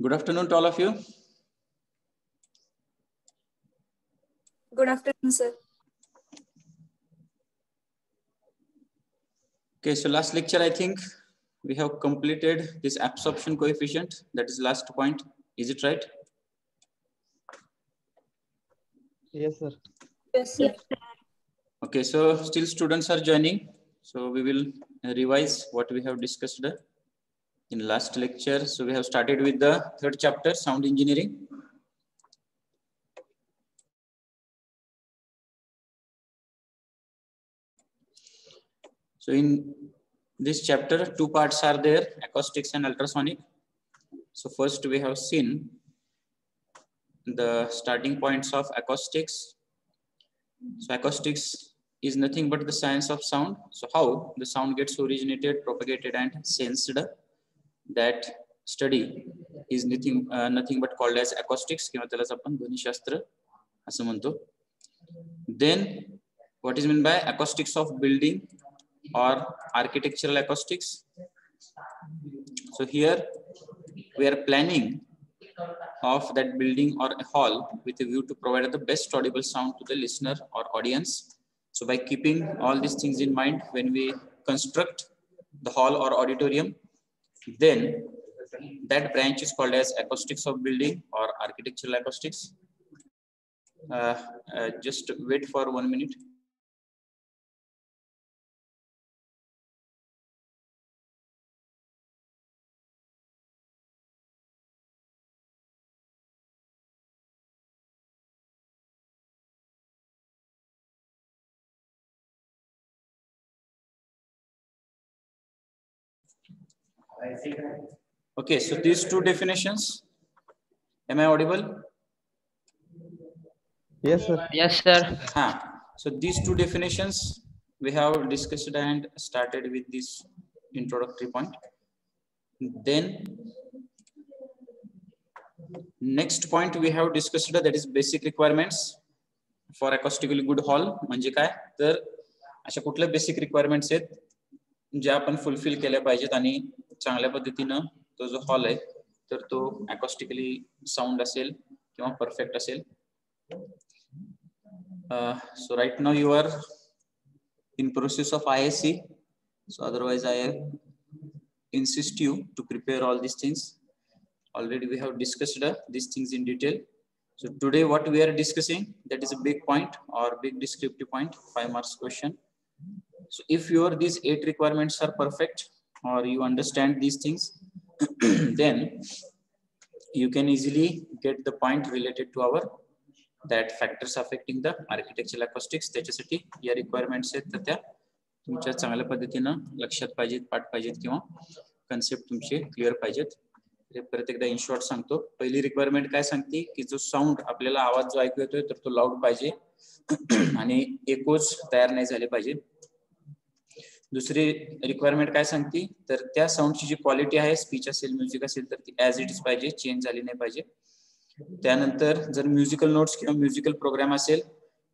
Good afternoon to all of you. Good afternoon, sir. Okay, so last lecture, I think we have completed this absorption coefficient. That is last point. Is it right? Yes, sir. Yes, sir. Okay, so still students are joining. So we will revise what we have discussed in last lecture. So we have started with the third chapter, sound engineering. So in this chapter, two parts are there, acoustics and ultrasonic. So first we have seen the starting points of acoustics. So acoustics is nothing but the science of sound. So how the sound gets originated, propagated and sensed. That study is nothing but called as acoustics किंवा त्यालाच आपण ध्वनिशास्त्र असं म्हणतो. Then what is meant by acoustics of building or architectural acoustics? So here we are planning of that building or a hall with a view to provide the best audible sound to the listener or audience. So by keeping all these things in mind when we construct the hall or auditorium, then that branch is called as acoustics of building or architectural acoustics. Just wait for 1 minute. Okay, so these two definitions, am I audible? Yes, sir. Yes, sir. So these two definitions we have discussed and started with this introductory point. Then next point we have discussed that is basic requirements for acoustically good hall. म्हणजे काय तर अशा कुठल्या basic requirements आहेत ज्या आपण fulfil केल्या पाहिजेत आणि चांगल्या पद्धतीनं तो जो हॉल आहे तर तो acoustically साऊंड असेल किंवा परफेक्ट असेल. So right now you are in process of ISC. So otherwise I insist you to prepare all these things. Already we have discussed these things in detail. So today what we are discussing, that is a big point or big descriptive point, 5 marks question. So if these 8 requirements are perfect or you understand these things, then you can easily get the point related to our that factors affecting the architectural acoustics. त्याच्यासाठी या requirements आहेत तर त्या तुमच्या चांगल्या पद्धतीनं लक्षात पाहिजेत, पाठ पाहिजेत किंवा कन्सेप्ट तुमचे क्लिअर पाहिजेत. परत एकदा इन शॉर्ट सांगतो. पहिली रिक्वायरमेंट काय सांगते की जो साऊंड आपल्याला आवाज जो ऐकू येतोय तर तो लाऊड पाहिजे आणि एकोज तयार नाही झाले पाहिजे. दुसरी रिक्वायरमेंट काय सांगते तर त्या साऊंडची जी क्वालिटी आहे, स्पीच असेल म्युझिक असेल तर ती ऍज इट इज पाहिजे, चेंज झाली नाही पाहिजे. त्यानंतर जर म्युझिकल नोट्स किंवा म्युझिकल प्रोग्राम असेल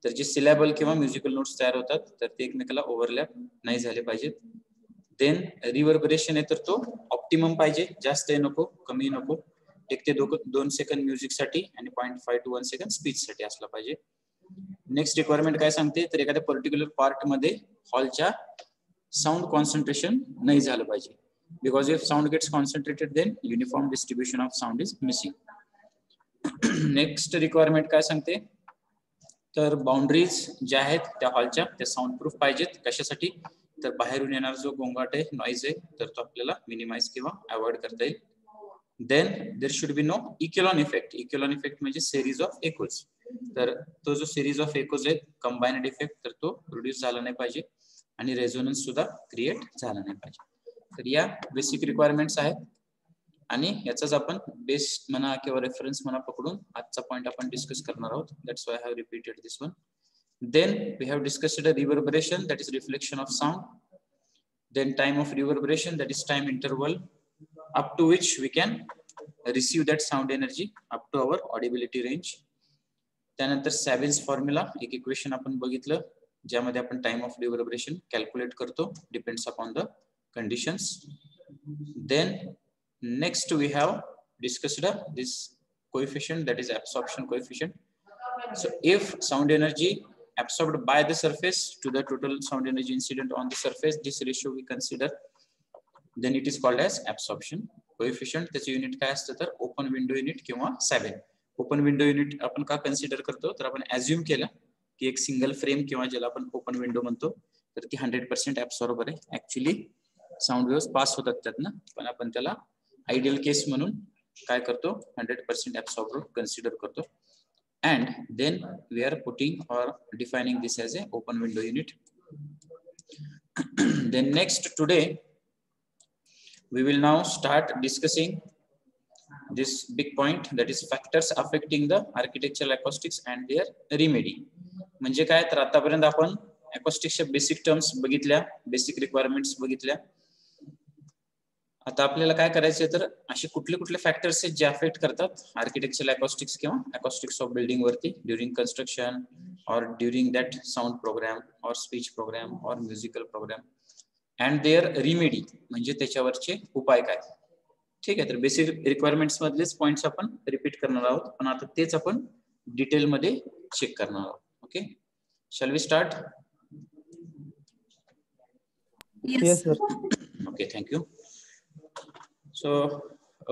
तर जे सिलॅबल किंवा म्युझिकल नोट्स तयार होतात तर ते एकमेकाला ओव्हरलॅप नाही झाले पाहिजेत. देन रिव्हर्बरेशन आहे तर तो ऑप्टिमम पाहिजे, जास्त नको कमी नको. 1 ते 2 सेकंद म्युझिक साठी आणि 0.5 to 1 सेकंद स्पीच साठी असला पाहिजे. नेक्स्ट रिक्वायरमेंट काय सांगते तर एखाद्या पर्टिक्युलर पार्ट मध्ये हॉलच्या साऊंड कॉन्सन्ट्रेशन नाही झालं पाहिजे. Because if sound gets concentrated then uniform distribution of sound is missing. Next requirement काय सांगते तर बाउंड्रीज ज्या आहेत त्या हॉलच्या त्या साऊंड प्रूफ पाहिजेत. कशासाठी तर बाहेरून येणार जो गोंगाट आहे, नॉइज आहे तर तो आपल्याला मिनिमाइज किंवा अवॉइड करता येईल. Then there should be no echelon effect. Echelon effect म्हणजे सिरीज ऑफ एकोज. तर तो जो सिरीज ऑफ एकोज आहे कंबाइन्ड इफेक्ट तर तो प्रोड्यूस झाला नाही पाहिजे आणि रेझोनन्स सुद्धा क्रिएट झाला नाही पाहिजे. तर या बेसिक रिक्वायरमेंट्स आहेत आणि याचाच आपण बेस म्हणा किंवा रेफरन्स म्हणा पकडून आजचा पॉइंट आपण डिस्कस करणार आहोत. That's why I have repeated this one. Then we have discussed a reverberation, that is reflection of sound. Then time of reverberation, that is time interval up to which we can receive that sound energy up to our audibility range. त्यानंतर Savin's formula, एक equation आपण बघितलं ज्यामध्ये आपण time of reverberation calculate करतो, depends upon the conditions. Then next we have discussed this coefficient, that is absorption coefficient. So if sound energy absorbed by the surface to the total sound energy incident on the surface, this ratio we consider, then it is called as absorption coefficient. त्याचे unit काय असतं तर open window unit किंवा सॅबेन. Open window unit आपण का consider करतो तर आपण अज्युम केलं की एक सिंगल फ्रेम किंवा ज्याला आपण ओपन विंडो म्हणतो तर ती 100% ऍब्सॉर्बर आहे. ऍक्च्युअली साऊंड वेव्स पास होतात त्यातनं, पण आपण त्याला आयडियल केस म्हणून काय करतो 100% ऍब्सॉर्बर कन्सिडर करतो. And then we are putting or defining this as a open window unit. Then next today we will now start discussing this big point, that is factors affecting the architectural acoustics and their remedy. म्हणजे काय तर आतापर्यंत आपण acoustics च्या basic terms बघितल्या, basic requirements बघितल्या. आता आपल्याला काय करायचे तर असे कुठले कुठले फॅक्टर्स आहेत जे अफेक्ट करतात आर्किटेक्चरल अकॉस्टिक्स किंवा अकॉस्टिक्स ऑफ बिल्डिंग वरती ड्युरिंग कन्स्ट्रक्शन और ड्युरिंग दॅट साऊंड प्रोग्राम और स्पीच प्रोग्राम और musical programme and their remedy, म्हणजे त्याच्यावरचे उपाय काय. ठीक आहे, तर बेसिक रिक्वायरमेंट्स मधलेच पॉइंट्स आपण रिपीट करणार आहोत, पण आता तेच आपण डिटेल मध्ये चेक करणार आहोत. Okay, shall we start? Yes, sir. Okay, thank you. So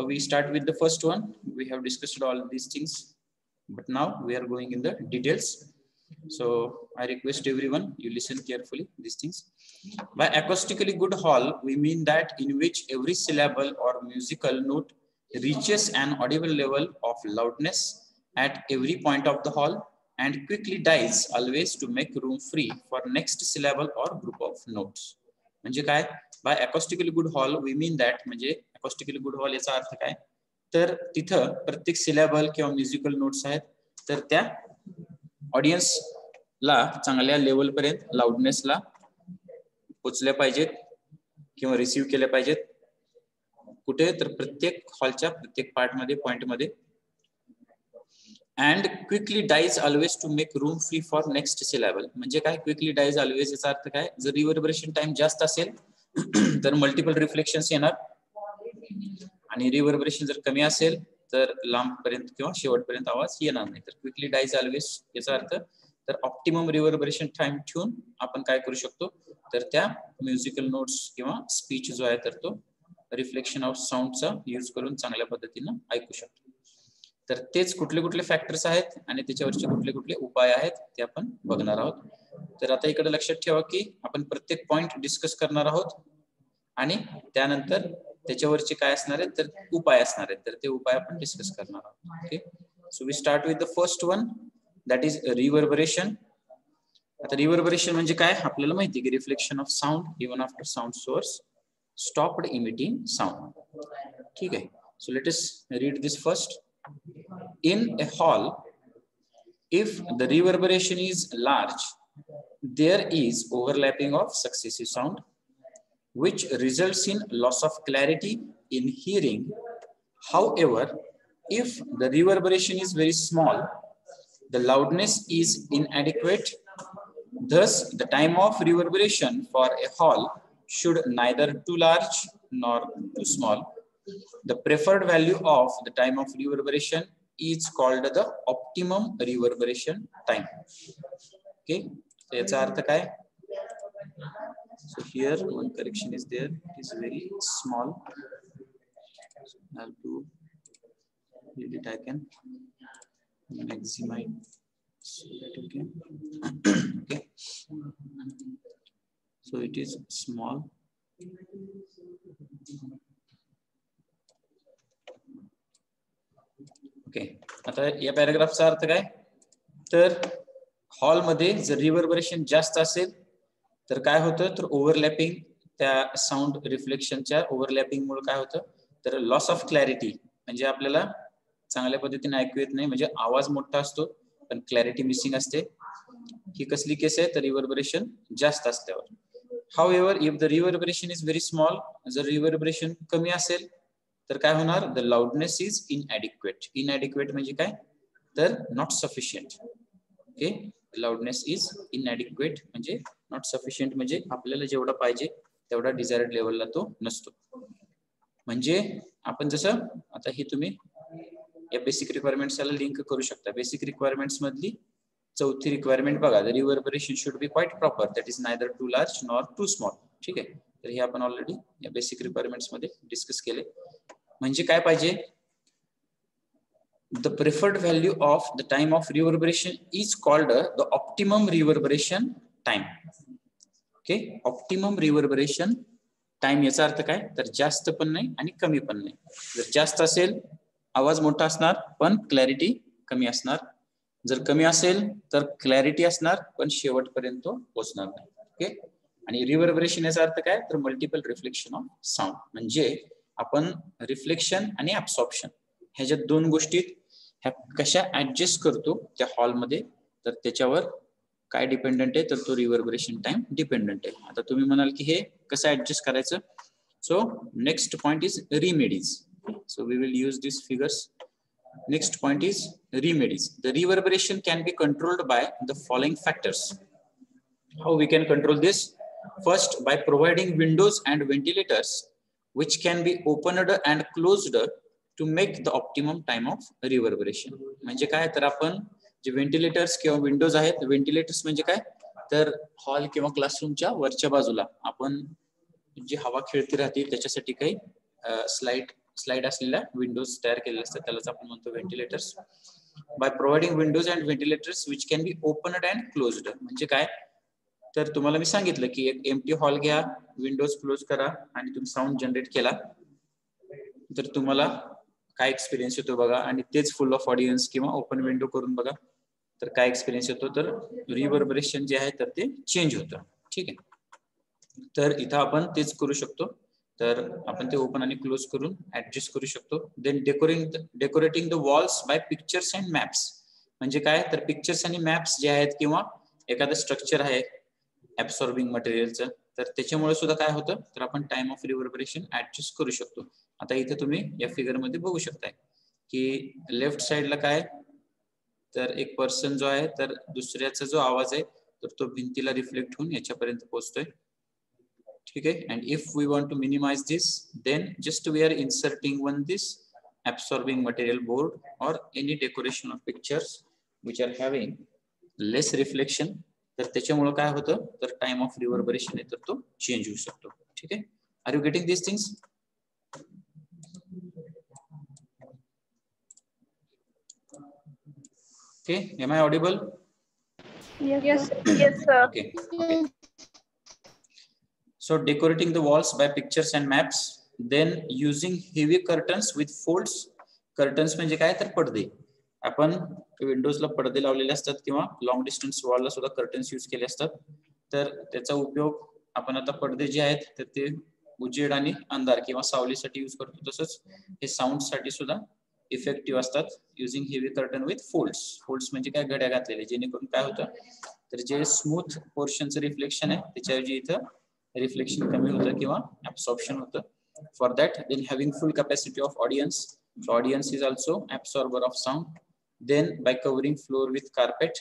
we start with the first one. We have discussed all these things, but now we are going in the details. So I request everyone you listen carefully these things. By acoustically good hall, we mean that in which every syllable or musical note reaches an audible level of loudness at every point of the hall and quickly dies always to make room free for next syllable or group of notes. म्हणजे काय by acoustically good hall we mean that, म्हणजे acoustically good hall याचा अर्थ काय तर तिथं प्रत्येक syllable किंवा musical notes आहेत तर त्या ऑडियन्सला चांगल्या लेवल पर्यंत लाउडनेसला पोचल्या पाहिजेत किंवा रिसीव्ह केल्या पाहिजेत. कुठे तर प्रत्येक हॉलच्या प्रत्येक पार्ट मध्ये पॉइंट मध्ये. And quickly dies always to make room free for next syllable. म्हणजे काय क्विकली डाईज ऑलवेज याचा अर्थ काय, जर रिव्हर्बरेशन टाइम जास्त असेल तर मल्टिपल रिफ्लेक्शन्स येणार आणि रिव्हर्बरेशन जर कमी असेल तर लांब पर्यंत किंवा शेवटपर्यंत आवाज येणार नाही. तर क्विकली डाईज ऑलवेज याचा अर्थ तर ऑप्टिमम रिव्हर्बरेशन टाइम ठेवून आपण काय करू शकतो तर त्या म्युझिकल नोट्स किंवा स्पीच जो आहे तर तो रिफ्लेक्शन ऑफ साऊंडचा यूज करून चांगल्या पद्धतीनं ऐकू शकतो. तर तेच कुठले कुठले फॅक्टर्स आहेत आणि त्याच्यावरचे कुठले कुठले उपाय आहेत ते आपण बघणार आहोत. तर आता इकडे लक्षात ठेवा की आपण प्रत्येक पॉइंट डिस्कस करणार आहोत आणि त्यानंतर त्याच्यावरचे काय असणार आहेत तर उपाय असणार आहेत, तर ते उपाय आपण डिस्कस करणार आहोत. Okay, so we start with the first one, that is reverberation. आता रिव्हर्बरेशन म्हणजे काय आपल्याला माहिती की reflection of sound even after sound source stopped emitting sound. ठीक आहे, so let us read this first. In a hall, if the reverberation is large, there is overlapping of successive sound, which results in loss of clarity in hearing. However, if the reverberation is very small, the loudness is inadequate. Thus, the time of reverberation for a hall should neither too large nor too small. The preferred value of the time of reverberation is called the optimum reverberation time. Okay, so याचा अर्थ काय? So here one correction is there. It is very small. So I have to read it. I can maximize it. Okay. Okay. So it is small. Okay, आता या पॅराग्राफचा अर्थ काय तर हॉलमध्ये जर reverberation जास्त असेल तर काय होतं तर ओव्हरलॅपिंग त्या साऊंड रिफ्लेक्शनच्या ओव्हरलॅपिंग मुळे काय होतं तर लॉस ऑफ क्लॅरिटी, म्हणजे आपल्याला चांगल्या पद्धतीने ऐकू येत नाही, म्हणजे आवाज मोठा असतो पण क्लॅरिटी मिसिंग असते. ही कसली केस आहे तर रिव्हर्बरेशन जास्त असल्यावर. However, if the reverberation is very small, जर रिव्हर्बरेशन कमी असेल तर काय होणार द लाउडनेस इज इनएडिक्वेट. इनएडिक्वेट म्हणजे काय तर not sufficient. Okay, loudness is इनएडिक्वेट म्हणजे नॉट सफिशियंट म्हणजे आपल्याला जेवढा पाहिजे तेवढा डिझायर्ड लेवलला तो नसतो. म्हणजे आपण जसं आता आता ही तुम्ही या बेसिक रिक्वायरमेंट्स याला लिंक करू शकता. बेसिक रिक्वायरमेंट्स मधली चौथी रिक्वायरमेंट बघा, the reverberation should be quite proper, that is neither too large nor too small. ठीक आहे, तर हे आपण ऑलरेडी या बेसिक रिक्वायरमेंट्स मध्ये डिस्कस केले. म्हणजे काय पाहिजे, the preferred value of the time of reverberation is called the optimum reverberation time. Okay, optimum reverberation time याचा अर्थ काय, तर जास्त पण नाही आणि कमी पण नाही. जर जास्त असेल आवाज मोठा असणार पण क्लॅरिटी कमी असणार, जर कमी असेल तर क्लॅरिटी असणार पण शेवटपर्यंत पोहोचणार नाही. ओके, आणि रिव्हर्बरेशन याचा अर्थ काय, तर मल्टिपल रिफ्लेक्शन ऑफ साऊंड. म्हणजे आपण रिफ्लेक्शन आणि ऍब्सॉर्प्शन ह्या ज्या दोन गोष्टी ह्या कशा ऍडजस्ट करतो त्या हॉलमध्ये, तर त्याच्यावर काय डिपेंडंट आहे, तर तो रिव्हर्बरेशन टाइम डिपेंडंट आहे. आता तुम्ही म्हणाल की हे कसं ऍडजस्ट करायचं. So next point is remedies. So we will use this figures. Next point is remedies. The reverberation can be controlled by the following factors. How we can control this. First, by providing windows and ventilators which can be opened and closed to make the optimum time of reverberation. म्हणजे काय, तर आपण जे ventilators किंवा Windows आहेत, ventilators म्हणजे काय, तर hall किंवा क्लासरूमच्या वरच्या बाजूला आपण जी हवा खेळती राहते त्याच्यासाठी काही स्लाइड असलेल्या विंडोज तयार केलेले असतात, त्यालाच आपण म्हणतो ventilators. By providing windows and ventilators which can be opened and closed. म्हणजे काय, तर तुम्हाला मी सांगितलं की एक एम्प्टी हॉल घ्या, विंडोज क्लोज करा आणि तुम्ही साऊंड जनरेट केला, तर तुम्हाला काय एक्सपिरियन्स येतो बघा. आणि तेच फुल ऑफ ऑडियन्स किंवा ओपन विंडो करून बघा, तर काय एक्सपिरियन्स येतो, तर रिव्हर्बरेशन जे आहे तर ते चेंज होतं. ठीक आहे, तर इथं आपण तेच करू शकतो. तर आपण ते ओपन आणि क्लोज करून ऍडजस्ट करू शकतो. Then decorating the walls by pictures and maps. म्हणजे काय, तर पिक्चर्स आणि मॅप्स जे आहेत किंवा एखादं स्ट्रक्चर आहे ऍब्सॉर्बिंग मटेरियलचं, तर त्याच्यामुळे सुद्धा काय होतं, तर आपण टाइम ऑफ रिव्हर्बरेशन ऍडजस्ट करू शकतो. आता इथे तुम्ही या फिगर मध्ये बघू शकताय की लेफ्ट साइडला काय, तर एक पर्सन जो आहे, तर दुसऱ्याचा जो आवाज आहे तर तो भिंतीला रिफ्लेक्ट होऊन याच्यापर्यंत पोहोचतोय. ठीक आहे, and if we want to minimise this, then just we are inserting one this absorbing material board or any decoration of pictures which are having less reflection. तर त्याच्यामुळे काय होतं, तर टाइम ऑफ रिव्हर्बरेशन आहे तर तो चेंज होऊ शकतो. ठीक आहे, are you getting this things. Okay, am I audible? Yes. Yes, sir. Okay. So decorating the walls by pictures and maps, then using heavy curtains with folds. Curtains म्हणजे काय, तर पडदे. आपण विंडोजला पडदे लावलेले असतात किंवा लॉंग डिस्टन्स वॉलला सुद्धा कर्टन्स यूज केले असतात. तर त्याचा उपयोग आपण आता पडदे जे आहेत तर ते उजेड आणि अंधार किंवा सावलीसाठी यूज करतो. तसंच हे साऊंड साठी सुद्धा इफेक्टिव्ह असतात. Using heavy curtain with folds. Folds म्हणजे काय, घड्या घातलेले, जेणेकरून काय होतं, तर जे स्मूथ पोर्शनचं रिफ्लेक्शन आहे त्याच्याऐवजी इथं रिफ्लेक्शन कमी होतं किंवा ऍब्सॉर्प्शन होतं. For that, then having full capacity of audience. So audience is also absorber of sound. Then by covering floor with carpet.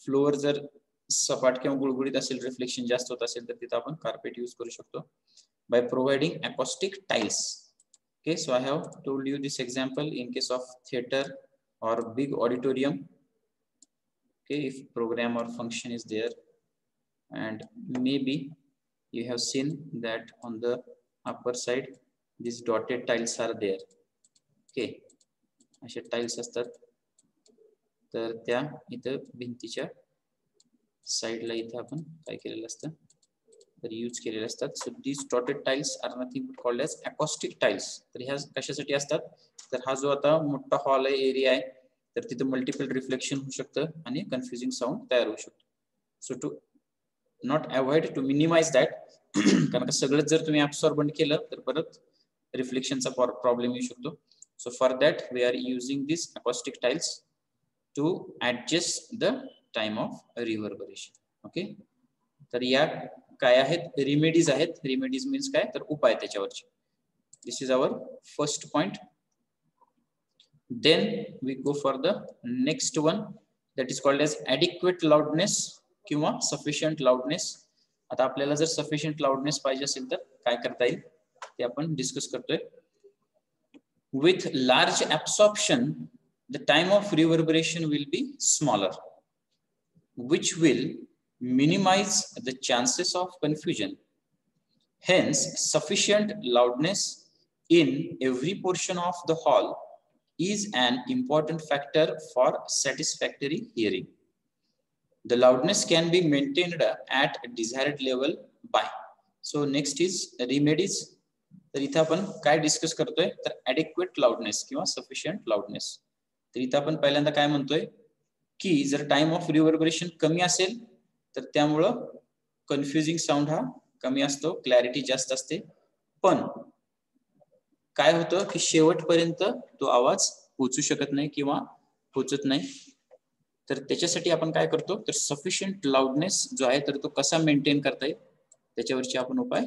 Floor जर सपाट किंवा गुळगुळीत असेल, रिफ्लेक्शन जास्त होत असेल तर तिथं आपण कार्पेट यूज करू शकतो. By providing acoustic tiles. Okay, so I have told you this example in case of theater or big auditorium. Okay, if program or function is there, and maybe you have seen that on the upper side these dotted tiles are there. Okay, असे tiles असतात, तर त्या इथं भिंतीच्या साइडला इथं आपण काय केलेलं असतं, तर यूज केलेले असतात. So these dotted tiles are nothing but called as acoustic tiles. तर ह्या कशासाठी असतात, तर हा जो आता मोठा हॉल आहे, एरिया आहे, तर तिथे मल्टिपल रिफ्लेक्शन होऊ शकतं आणि कन्फ्युजिंग साऊंड तयार होऊ शकतो. So to not avoid, to minimise that, कारण का सगळंच जर तुम्ही ऍब्सॉर्बंट केलं तर परत रिफ्लेक्शनचा प्रॉब्लेम येऊ शकतो. So for that we are using this acoustic tiles to adjust the time of reverberation. Okay, तर या काय आहेत, रिमेडीज आहेत. रिमेडीज मीन्स काय, तर उपाय त्याच्यावरचे. This is our first point. Then we go for the next one, that is called as adequate loudness किंवा सफिशियंट लाउडनेस. आता आपल्याला जर सफिशियंट लाउडनेस पाहिजे असेल तर काय करता येईल ते आपण डिस्कस करतोय. With large absorption, the time of reverberation will be smaller, which will minimize the chances of confusion. Hence, sufficient loudness in every portion of the hall is an important factor for satisfactory hearing. The loudness can be maintained at a desired level by. So next is remedies. तर इथं आपण काय discuss करतोय तर adequate loudness किंवा sufficient loudness. तर इथं आपण पहिल्यांदा काय म्हणतोय की जर टाइम ऑफ रिव्हर्बरेशन कमी असेल तर त्यामुळं कन्फ्युजिंग साऊंड हा कमी असतो, क्लॅरिटी जास्त असते. पण काय होतं की शेवटपर्यंत तो आवाज पोहोचू शकत नाही किंवा पोहोचत नाही. तर त्याच्यासाठी आपण काय करतो तर सफिशियंट लाउडनेस जो आहे तर तो कसा मेंटेन करता येईल त्याच्यावरची आपण उपाय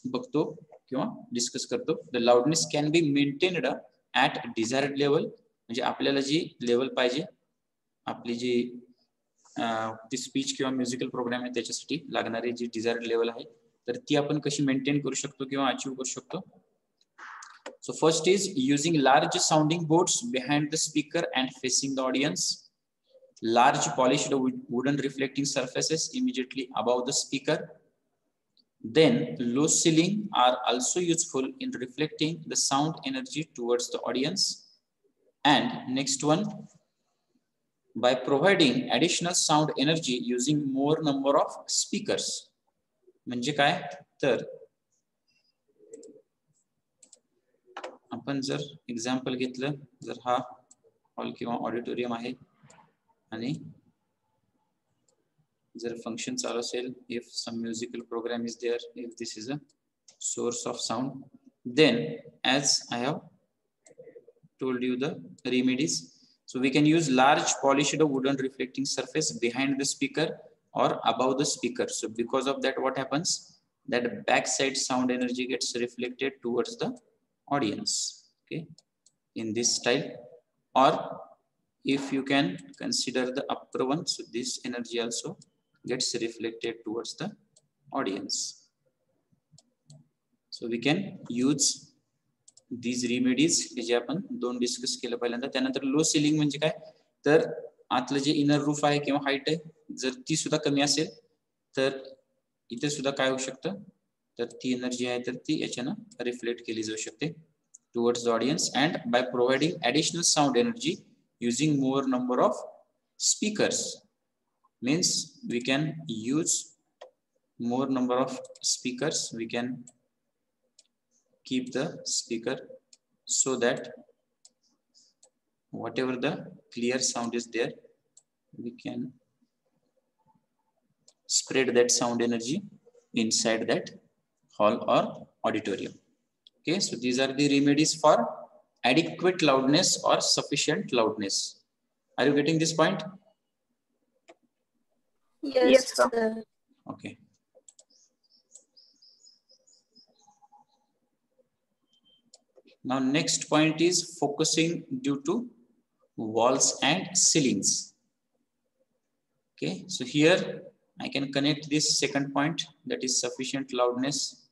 बघतो किंवा डिस्कस करतो. The loudness can be maintained at desired level, म्हणजे आपल्याला जी लेवल पाहिजे, आपली जी स्पीच किंवा म्युझिकल प्रोग्राम आहे त्याच्यासाठी लागणारी जी डिझायर्ड लेवल आहे तर ती आपण कशी मेंटेन करू शकतो किंवा अचीव करू शकतो. So first is using large sounding boards behind the speaker and facing the audience. Large polished wooden reflecting surfaces immediately above the speaker. Then low ceiling are also useful in reflecting the sound energy towards the audience. And next one, by providing additional sound energy using more number of speakers. म्हणजे काय तर आपण जर example घेतलं, जर हा hall किंवा auditorium आहे आणि जर फंक्शन चालू असेल, if some musical programme is there, if this is a source of sound, then as I have told you the remedies. So we can use large polished wooden reflecting surface behind the speaker or above the speaker. So because of that, what happens? That backside sound energy gets reflected towards the audience. Okay, in this style. Or if you can consider the upper one, so this energy also gets reflected towards the audience. So we can use these remedies जे आपण दोन discuss केलं पहिल्यांदा. त्यानंतर लो ceiling म्हणजे काय तर आतलं जे inner roof आहे किंवा हाईट आहे जर ती सुद्धा कमी असेल तर इथे सुद्धा काय होऊ शकतं तर ती एनर्जी आहे तर ती याच्यानं रिफ्लेक्ट केली जाऊ शकते towards the audience. And by providing additional sound energy using more number of speakers, means we can use more number of speakers, we can keep the speaker so that whatever the clear sound is there, we can spread that sound energy inside that hall or auditorium. Okay, so these are the remedies for adequate loudness or sufficient loudness. Are you getting this point? Yes, sir. Okay. Now next point is focusing due to walls and ceilings. Okay, so here I can connect this second point, that is sufficient loudness,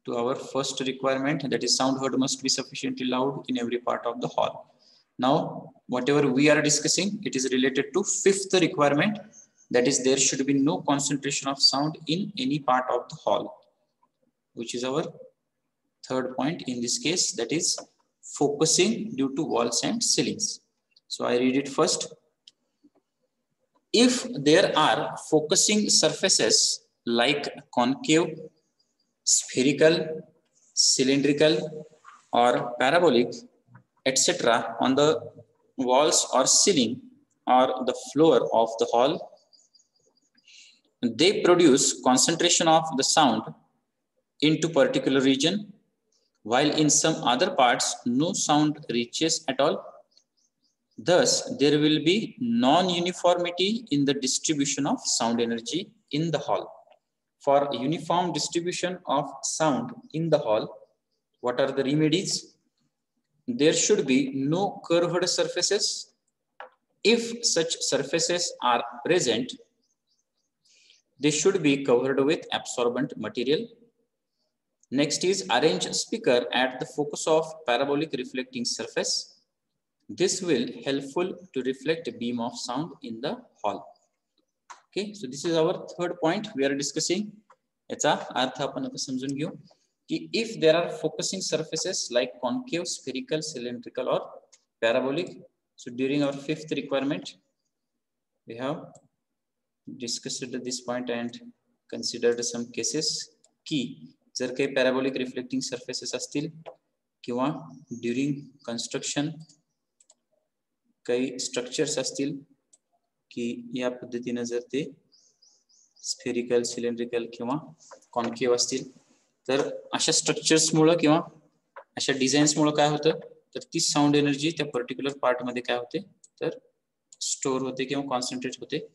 to our first requirement, that is sound heard must be sufficiently loud in every part of the hall. Now whatever we are discussing, it is related to fifth requirement, that is there should be no concentration of sound in any part of the hall, which is our third point in this case, that is focusing due to walls and ceilings. So I read it first. If there are focusing surfaces like concave, spherical, cylindrical or parabolic, etc. on the walls or ceiling or the floor of the hall, they produce concentration of the sound into particular region, while in some other parts no sound reaches at all. Thus, there will be non-uniformity in the distribution of sound energy in the hall. For uniform distribution of sound in the hall, what are the remedies? There should be no curved surfaces. If such surfaces are present, they should be covered with absorbent material. Next is arrange speaker at the focus of parabolic reflecting surface. This will helpful to reflect a beam of sound in the hall. Okay, so this is our third point we are discussing. याचा अर्थ आपण आता समजून घेऊ की if there are focusing surfaces like concave, spherical, cylindrical or parabolic. So during our fifth requirement we have discussed this point and considered some cases की जर काही parabolic reflecting surfaces असतील किंवा during construction काही स्ट्रक्चर्स असतील की या पद्धतीने जर ते स्फेरिकल, सिलेंड्रिकल किंवा कॉन्केव्ह असतील तर अशा स्ट्रक्चर्स मुळे किंवा अशा डिझाईन्स मुळे काय होतं तर ती साऊंड एनर्जी त्या पर्टिक्युलर पार्ट मध्ये काय होते तर स्टोर होते किंवा कॉन्सन्ट्रेट होते.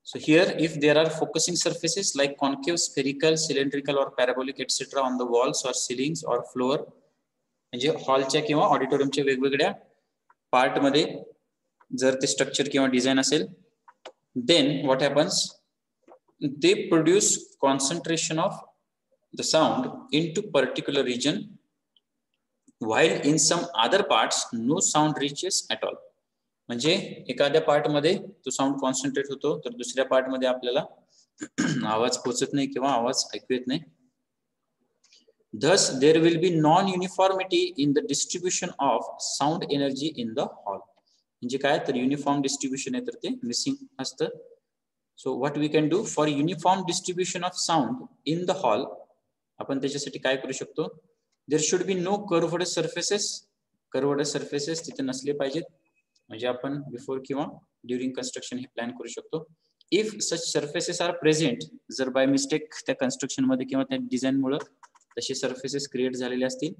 So here if there are focusing surfaces like concave, spherical, cylindrical or parabolic etc on the walls or ceilings or floor म्हणजे हॉलच्या किंवा ऑडिटोरियमच्या वेगवेगळ्या पार्ट मध्ये जर ते स्ट्रक्चर किंवा डिझाइन असेल then what happens they produce concentration of the sound into particular region while in some other parts no sound reaches at all. म्हणजे एखाद्या पार्ट मध्ये तो साऊंड कॉन्सन्ट्रेट होतो तर दुसऱ्या पार्ट मध्ये आपल्याला आवाज पोहोचत नाही किंवा आवाज ऐकू येत नाही. Thus there will be non-uniformity in the distribution of sound energy in the hall. म्हणजे काय तर युनिफॉर्म डिस्ट्रीब्युशन आहे तर ते मिसिंग असतं. So what we can do for uniform distribution of sound in the hall आपण त्याच्यासाठी काय करू शकतो there should be no curved surfaces. Curved surfaces तिथे नसले पाहिजेत म्हणजे आपण बिफोर किंवा ड्युरिंग कन्स्ट्रक्शन हे प्लॅन करू शकतो. If such surfaces are present जर बाय मिस्टेक त्या कन्स्ट्रक्शन मध्ये किंवा त्या डिझाईन मुळे तसे सर्फेसेस क्रिएट झालेले असतील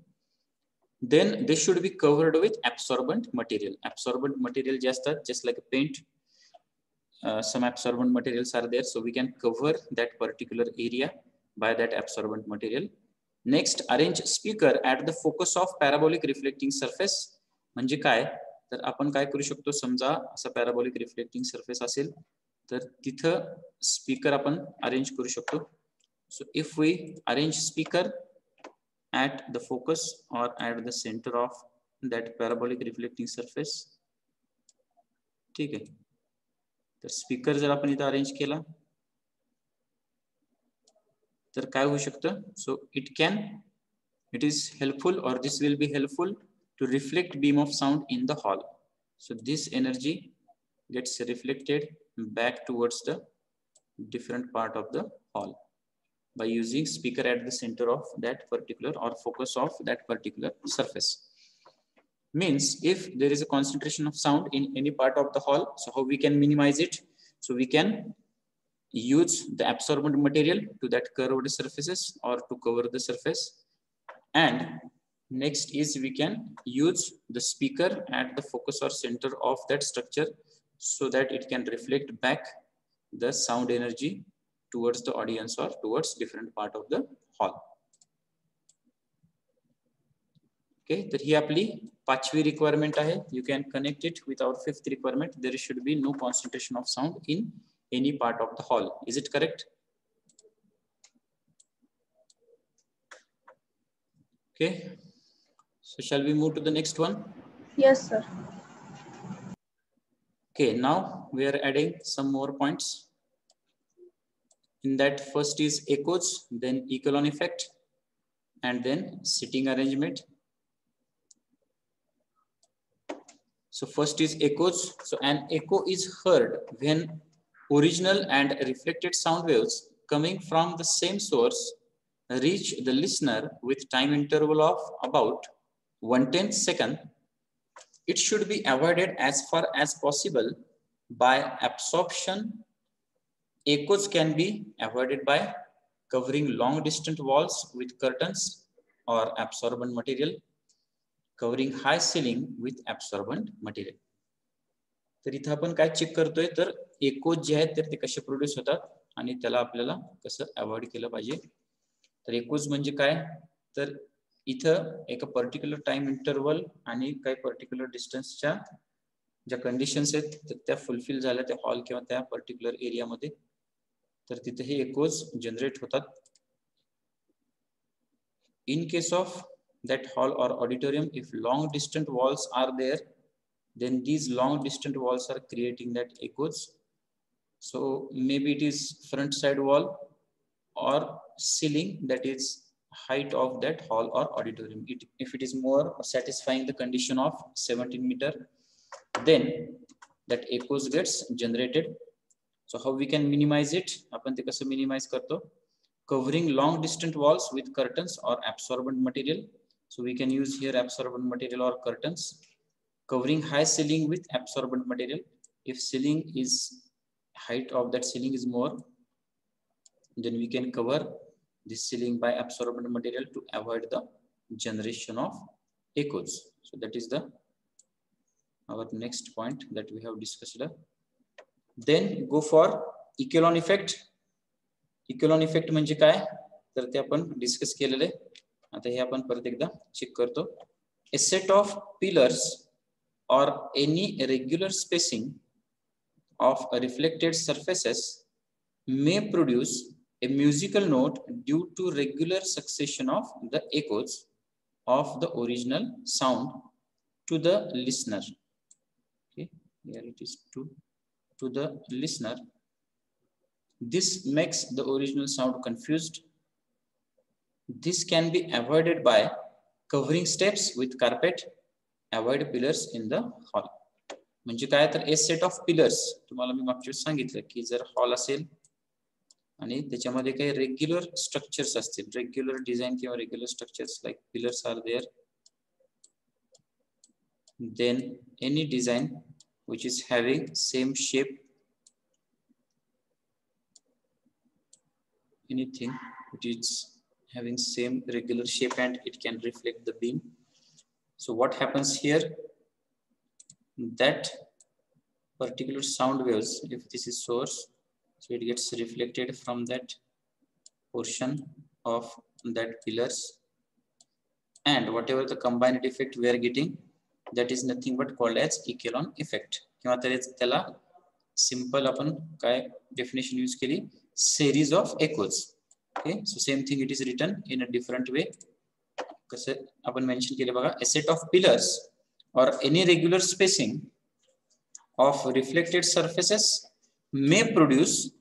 then they should be covered with absorbent material. Absorbent material just like a paint, some absorbent materials are there, so we can cover that particular area by that absorbent material. Next, arrange speaker at the focus of parabolic reflecting surface. म्हणजे काय तर आपण काय करू शकतो समजा असा parabolic reflecting surface असेल तर तिथं स्पीकर आपण अरेंज करू शकतो. So if we arrange speaker at the focus or at the center of that parabolic reflecting surface, ठीक आहे तर स्पीकर जर आपण इथं अरेंज केला तर काय होऊ शकतं सो it is helpful or this will be helpful to reflect beam of sound in the hall. So this energy gets reflected back towards the different part of the hall by using speaker at the center of that particular or focus of that particular surface. Means if there is a concentration of sound in any part of the hall, so how we can minimize it? So we can use the absorbent material to that curved surfaces or to cover the surface. And next is we can use the speaker at the focus or center of that structure so that it can reflect back the sound energy towards the audience or towards different part of the hall. Okay, तर ही आपली पाचवी requirement आहे. You can connect it with our fifth requirement. There should be no concentration of sound in any part of the hall. Is it correct? Okay, so shall we move to the next one? Yes, sir. Okay, now we are adding some more points. In that first is echoes, then echelon effect, and then sitting arrangement. So first is echoes. So an echo is heard when original and reflected sound waves coming from the same source reach the listener with time interval of about 1/10 second. It should be avoided as far as possible by absorption. Echoes can be avoided by covering long distant walls with curtains or absorbent material, covering high ceiling with absorbent material. तर इथं आपण काय check करतोय तर echoes जे आहेत तर ते कसे प्रोड्यूस होतात आणि त्याला आपल्याला कसं अवॉइड केलं पाहिजे. तर एकोज म्हणजे काय तर इथं एक पर्टिक्युलर टाइम इंटरवल आणि काही पर्टिक्युलर डिस्टन्सच्या ज्या कंडिशन्स आहेत तर त्या फुलफिल झाल्या त्या हॉल किंवा त्या पर्टिक्युलर एरियामध्ये तर तिथे हे एकोज जनरेट होतात. in case of that hall or auditorium, if long distant walls are there, then these long distant walls are creating that echoes. So maybe it is front side wall or ceiling, that is height of that hall or auditorium. If it is more satisfying the condition of 17 meter, then that echoes gets generated. So how we can minimize it? आपण ते कसं minimize करतो? Covering long distant walls with curtains or absorbent material. So we can use here absorbent material or curtains. Covering high ceiling with absorbent material. If ceiling is height of that ceiling is more, then we can cover this ceiling by absorbent material to avoid the generation of echoes. So that is our next point that we have discussed. Then go for Echelon effect. Echelon effect म्हणजे काय तर ते आपण discuss केलेले. आता हे आपण परत एकदा चेक करतो. A set of pillars or any regular spacing of reflected surfaces may produce a musical note due to regular succession of the echoes of the original sound to the listener. Okay, here it is to the listener. This makes the original sound confused. This can be avoided by covering steps with carpet. Avoid pillars in the hall. म्हणजे काय तर a set of pillars. तुम्हाला मी मागच्या वेळेस सांगितलं की जर hall असेल आणि त्याच्यामध्ये काही रेग्युलर स्ट्रक्चर्स असतील, रेग्युलर डिझाइन किंवा regular structures like pillars are there, then any design which is having same shape, anything which is having same regular shape and it can reflect the beam. So what happens here, that particular sound waves, if this is source, so it gets reflected from that portion of that pillars, and whatever the combined effect we are getting, that is nothing but called as Echelon effect. किंवा त्याला simple आपण काय definition use केली, series of echoes. Okay, so same thing it is written in a different way. कसं आपण mention केले बघा, a set of pillars or any regular spacing of reflected surfaces may produce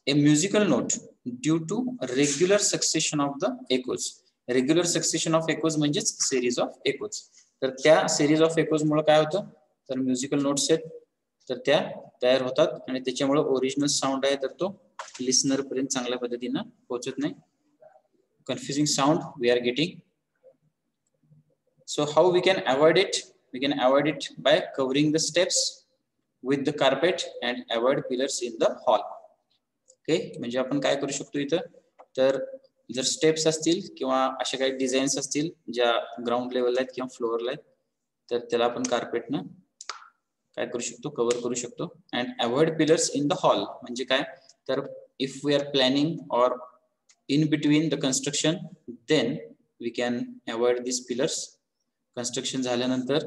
a musical note due to regular succession of the echoes. Regular succession of echoes म्हणजेच series of echoes. तर त्या series of echoes मुळे काय होतं, तर musical notes आहेत तर त्या तयार होतात आणि त्याच्यामुळे ओरिजिनल साऊंड आहे तर तो लिसनर पर्यंत चांगल्या पद्धतीने पोहोचत नाही. Confusing sound we are getting. So how we can avoid it? We can avoid it by covering the steps with the carpet and avoid pillars in the hall. Okay, म्हणजे आपण काय करू शकतो इथं, तर जर स्टेप्स असतील किंवा अशा काही डिझाईन्स असतील ज्या ग्राउंड लेवलला आहेत किंवा फ्लोअरला आहेत, तर त्याला आपण कार्पेटनं काय करू शकतो, कव्हर करू शकतो. And avoid pillars in the hall म्हणजे काय, तर if we are planning or in between the construction, then we can avoid this pillars. Construction झाल्यानंतर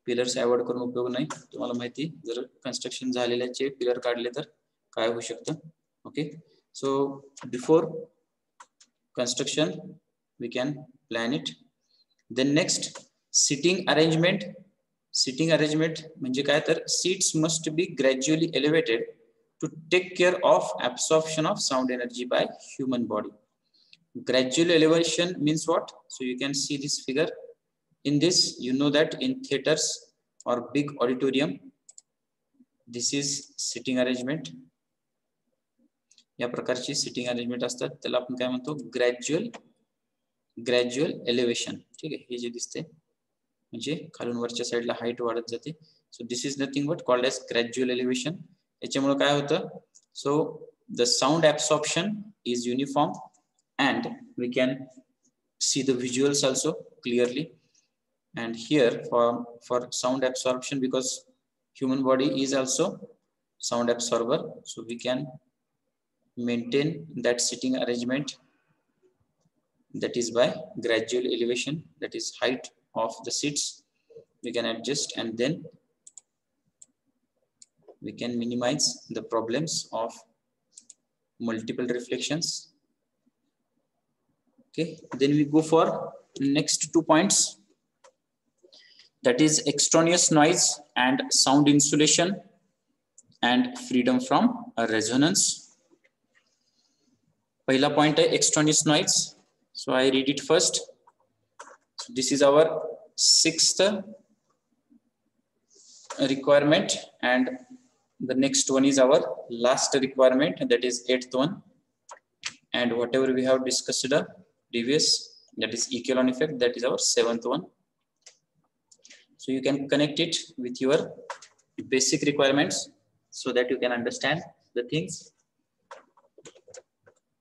पिलर्स अवॉइड करून उपयोग नाही. तुम्हाला माहिती, जर कन्स्ट्रक्शन झालेल्याचे पिलर काढले तर काय होऊ शकतं. Okay, so before construction we can plan it. Then next, seating arrangement. Seating arrangement म्हणजे काय, तर seats must be gradually elevated to take care of absorption of sound energy by human body. Gradual elevation means what? So you can see this figure. In this, you know that in theaters or big auditorium, this is seating arrangement. या प्रकारची sitting arrangement असतात, त्याला आपण काय म्हणतो, gradual elevation. ठीक आहे, हे जे दिसते म्हणजे खालून वरच्या साईडला हाईट वाढत जाते. So this is nothing but called as gradual elevation. याच्यामुळे काय होतं, so the sound absorption is uniform and we can see the visuals also clearly. And here for sound absorption, because human body is also sound absorber, so we can maintain that sitting arrangement, that is by gradual elevation, that is height of the seats we can adjust, and then we can minimize the problems of multiple reflections. Okay, then we go for next 2 points. That is extraneous noise and sound insulation and freedom from resonance. Pahila point hai extraneous noise. So I read it first. So this is our 6th requirement, and the next one is our last requirement, and that is 8th one. And whatever we have discussed the previous, that is Echelon effect, that is our 7th one. So you can connect it with your basic requirements so that you can understand the things.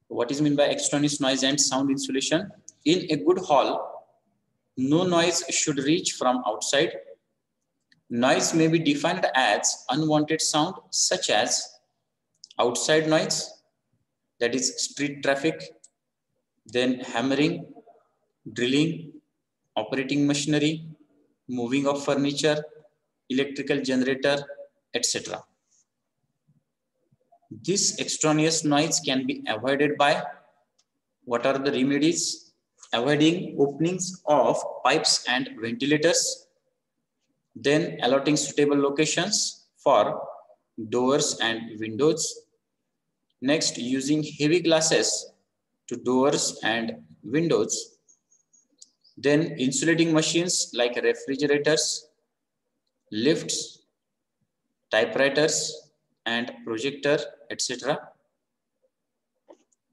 What is meant by extraneous noise and sound insulation? In a good hall, no noise should reach from outside. Noise may be defined as unwanted sound such as outside noise, that is street traffic, then hammering, drilling, operating machinery, moving of furniture, electrical generator, etc. This extraneous noise can be avoided by, what are the remedies? Avoiding openings of pipes and ventilators, then allotting suitable locations for doors and windows. Next, using heavy glasses to doors and windows. Then insulating machines like refrigerators, lifts, typewriters, and projector, etc.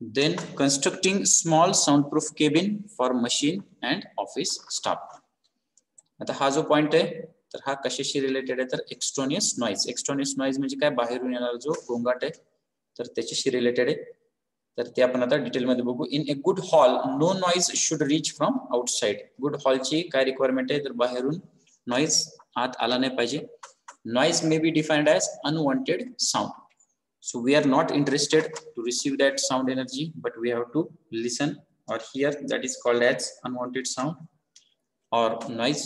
Then constructing small soundproof cabin for machine and office staff. आता हा जो point आहे तर हा कशाशी related आहे तर एक्स्ट्रोनियस noise. एक्स्ट्रोनियस noise म्हणजे काय, बाहेरून येणारा जो गोंगाट आहे तर त्याच्याशी रिलेटेड आहे. तर ते आपण आता डिटेल मध्ये बघू. In a good hall no noise should reach from outside. Good हॉलची काय रिक्वायरमेंट आहे तर बाहेरून नॉइज आत आला नाही पाहिजे. Noise may be defined as unwanted sound. So we are not interested to receive that sound energy, but we have to listen or hear. That is called as unwanted sound or noise.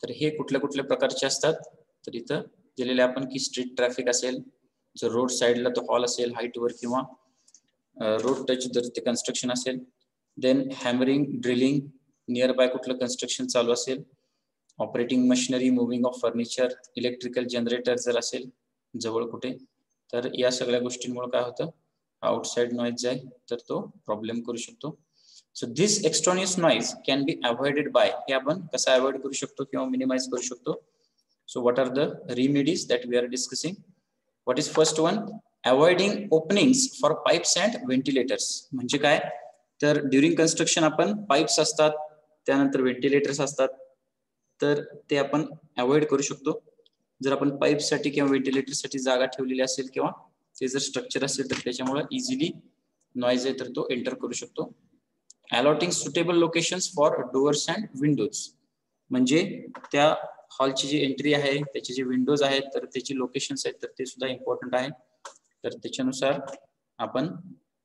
तर हे कुठल्या कुठल्या प्रकारचे असतात तर इथं दिलेले आपण की स्ट्रीट ट्रॅफिक असेल, जर रोड साइडला तो हॉल असेल हाईटवर किंवा रोड टच जर ते कन्स्ट्रक्शन असेल. Then hammering, drilling, nearby कुठलं कन्स्ट्रक्शन चालू असेल. Operating machinery, moving of furniture, electrical generator जर असेल जवळ कुठे तर या सगळ्या गोष्टींमुळे काय होतं, आउटसाइड नॉइज आहे तर तो प्रॉब्लेम करू शकतो. So this extraneous noise can be avoided by, हे आपण कसं अवॉइड करू शकतो किंवा मिनिमाइज करू शकतो. So what are the remedies that we are discussing. What is first one, avoiding openings for pipes and ventilators. म्हणजे काय तर ड्युरिंग कन्स्ट्रक्शन आपण पाइप्स असतात, त्यानंतर व्हेंटिलेटर्स असतात, तर ते आपण अवॉइड करू शकतो. जर आपण पाईपसाठी किंवा व्हेंटिलेटरसाठी जागा ठेवलेली असेल किंवा ते जर स्ट्रक्चर असेल तर त्याच्यामुळे इझिली नॉइज आहे तर तो एंटर करू शकतो. Allotting suitable locations for doors and Windows. म्हणजे त्या हॉलची जी एंट्री आहे त्याचे जे विंडोज आहेत तर त्याची लोकेशन्स आहेत तर ते सुद्धा इम्पॉर्टंट आहे. तर त्याच्यानुसार आपण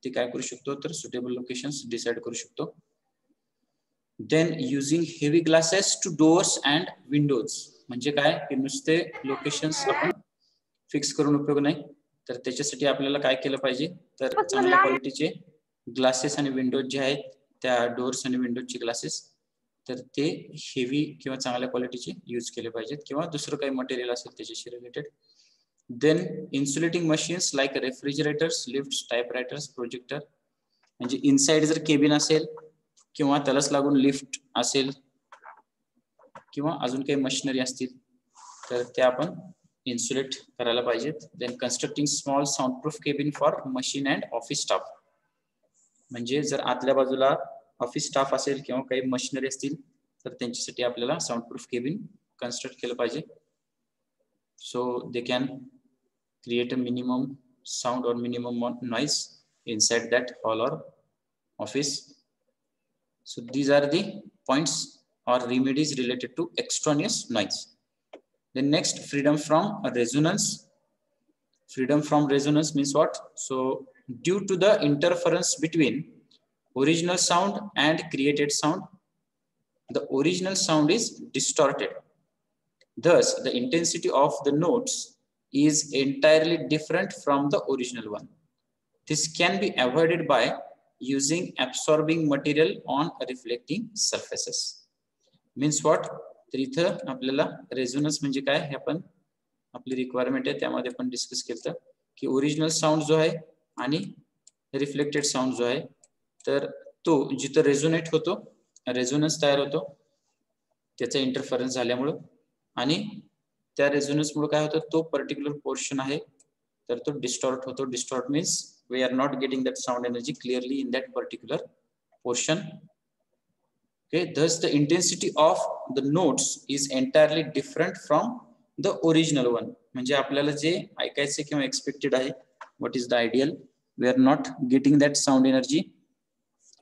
ते काय करू शकतो तर सुटेबल लोकेशन्स डिसाइड करू शकतो. Then using heavy glasses to doors and windows. म्हणजे काय की नुसते लोकेशन्स आपण फिक्स करून उपयोग नाही, तर त्याच्यासाठी आपल्याला काय केलं पाहिजे तर चांगल्या क्वालिटीचे ग्लासेस आणि विंडोज जे आहेत त्या डोअर्स आणि विंडोजचे ग्लासेस तर ते हेवी किंवा चांगल्या क्वालिटीचे यूज केले पाहिजेत किंवा दुसरं काही मटेरियल असेल त्याच्याशी related. Then insulating machines like refrigerators, lifts, typewriters, projector. म्हणजे इनसाइड जर केबिन असेल किंवा त्यालाच लागून लिफ्ट असेल किंवा अजून काही मशिनरी असतील तर ते आपण इन्सुलेट करायला पाहिजेत. Then constructing small soundproof cabin for machine and office staff. म्हणजे जर आतल्या बाजूला ऑफिस स्टाफ असेल किंवा काही मशिनरी असतील तर त्यांच्यासाठी आपल्याला साऊंडप्रूफ केबिन कन्स्ट्रक्ट केलं पाहिजे. So they can create a minimum sound or minimum noise inside that hall or office. So these are the points or remedies related to extraneous noise. Then next, freedom from resonance. Freedom from resonance means what? So due to the interference between original sound and created sound, the original sound is distorted. Thus, the intensity of the notes is entirely different from the original one. This can be avoided by using absorbing material on reflecting surfaces. Means what? तर इथं आपल्याला resonance म्हणजे काय हे आपण आपली requirement आहे त्यामध्ये आपण डिस्कस केलं की ओरिजिनल साऊंड जो आहे आणि रिफ्लेक्टेड साऊंड जो आहे तर तो जिथं रेझोनेट होतो रेझोनन्स तयार होतो त्याचा इंटरफरन्स झाल्यामुळे आणि त्या रेझोनन्स मुळे काय होतं तो पर्टिक्युलर पोर्शन आहे तर तो डिस्टॉर्ट होतो. Distort means we are not getting that sound energy clearly in that particular portion. Okay, thus the intensity of the notes is entirely different from the original one. म्हणजे आपल्याला जे ऐकायचे किंवा expected आहे what is the ideal, we are not getting that sound energy,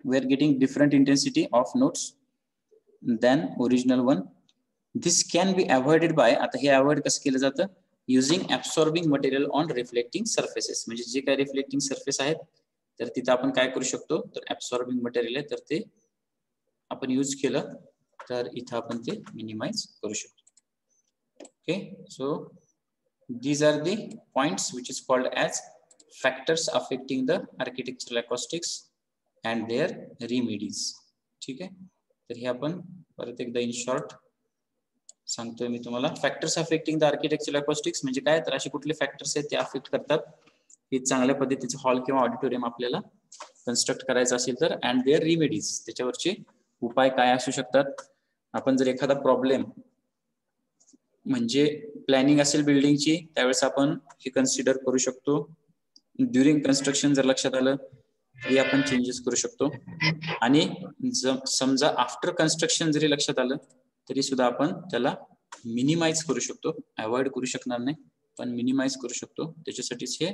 we are getting different intensity of notes than original one. This can be avoided by, आता हे avoid कसं केलं जातं, using absorbing material on reflecting surfaces. म्हणजे जे काही reflecting surface आहेत तर तिथं आपण काय करू शकतो तर absorbing material आहे तर ते आपण यूज केलं तर इथं आपण ते मिनिमाइज करू शकतो. Okay, so these are the points which is called as factors affecting the architectural acoustics and their remedies. ठीक आहे, तर हे आपण परत एकदा इन शॉर्ट सांगतोय मी तुम्हाला. Factors affecting the architectural acoustics म्हणजे काय तर असे कुठले फॅक्टर्स आहेत ते अफेक्ट करतात की चांगल्या पद्धतीचे हॉल किंवा ऑडिटोरियम आपल्याला कन्स्ट्रक्ट करायचं असेल तर अँड देअर रिमेडीज त्याच्यावरचे उपाय काय असू शकतात. आपण जर एखादा प्रॉब्लेम म्हणजे प्लॅनिंग असेल बिल्डिंगची त्यावेळेस आपण हे कन्सिडर करू शकतो. ड्युरिंग कन्स्ट्रक्शन जर लक्षात आलं तरी आपण चेंजेस करू शकतो आणि समजा आफ्टर कन्स्ट्रक्शन जरी लक्षात आलं तरी सुद्धा आपण त्याला मिनिमाइज करू शकतो. अवॉइड करू शकणार नाही पण मिनिमाइज करू शकतो. त्याच्यासाठीच हे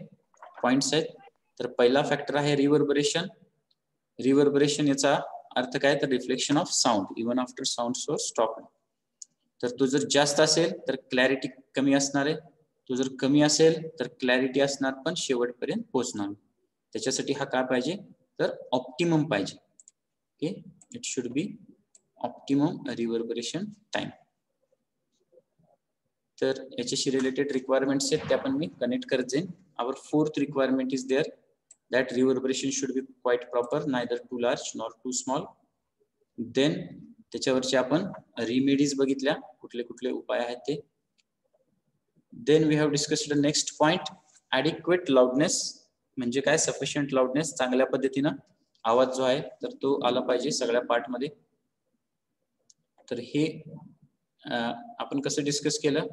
पॉइंट्स आहेत. तर पहिला फॅक्टर आहे रिव्हर्बरेशन. रिव्हर्बरेशन याचा अर्थ काय तर reflection of sound even after sound source stop. तर तो जर जास्त असेल तर क्लॅरिटी कमी असणार आहे, तो जर कमी असेल तर क्लॅरिटी असणार पण शेवटपर्यंत पोहोचणार. त्याच्यासाठी हा काय पाहिजे तर ऑप्टिमम पाहिजे. Okay, it should be optimum reverberation time. तर याच्याशी रिलेटेड रिक्वायरमेंट्स आहेत त्या पण मी कनेक्ट करत जाईन. Our fourth requirement is there that reverberation should be quite proper, neither too large nor too small. Then त्याच्यावरचे आपण रिमेडीज बघितल्या कुठले कुठले उपाय आहेत ते. Then we have discussed next point adequate loudness. म्हणजे काय सफिशियंट लाउडनेस, चांगल्या पद्धतीनं आवाज जो आहे तर तो आला पाहिजे सगळ्या पार्ट मध्ये. तर हे आपण कसं डिस्कस केलं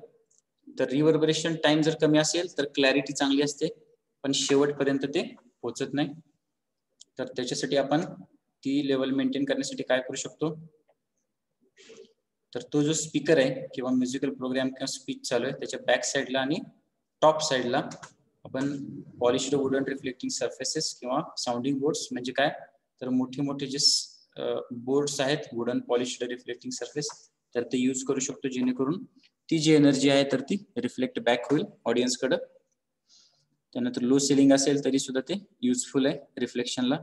तर रिव्हर्बरेशन टाइम जर कमी असेल तर क्लॅरिटी चांगली असते पण शेवटपर्यंत ते पोहोचत नाही. तर त्याच्यासाठी आपण ती लेवल मेंटेन करण्यासाठी काय करू शकतो तर तो जो स्पीकर आहे किंवा म्युझिकल प्रोग्राम किंवा स्पीच चालू आहे त्याच्या बॅक साईडला आणि टॉप साईडला आपण पॉलिश्ड वुडन रिफ्लेक्टिंग सरफेसेस किंवा साऊंडिंग बोर्ड्स म्हणजे काय तर मोठे मोठे जे बोर्ड्स आहेत वुडन पॉलिश्ड रिफ्लेक्टिंग सरफेस तर ते यूज करू शकतो जेणेकरून ती जी एनर्जी आहे तर ती रिफ्लेक्ट बॅक होईल ऑडियन्स कडे. त्यानंतर लो सिलिंग असेल तरी सुद्धा ते युजफुल आहे रिफ्लेक्शनला.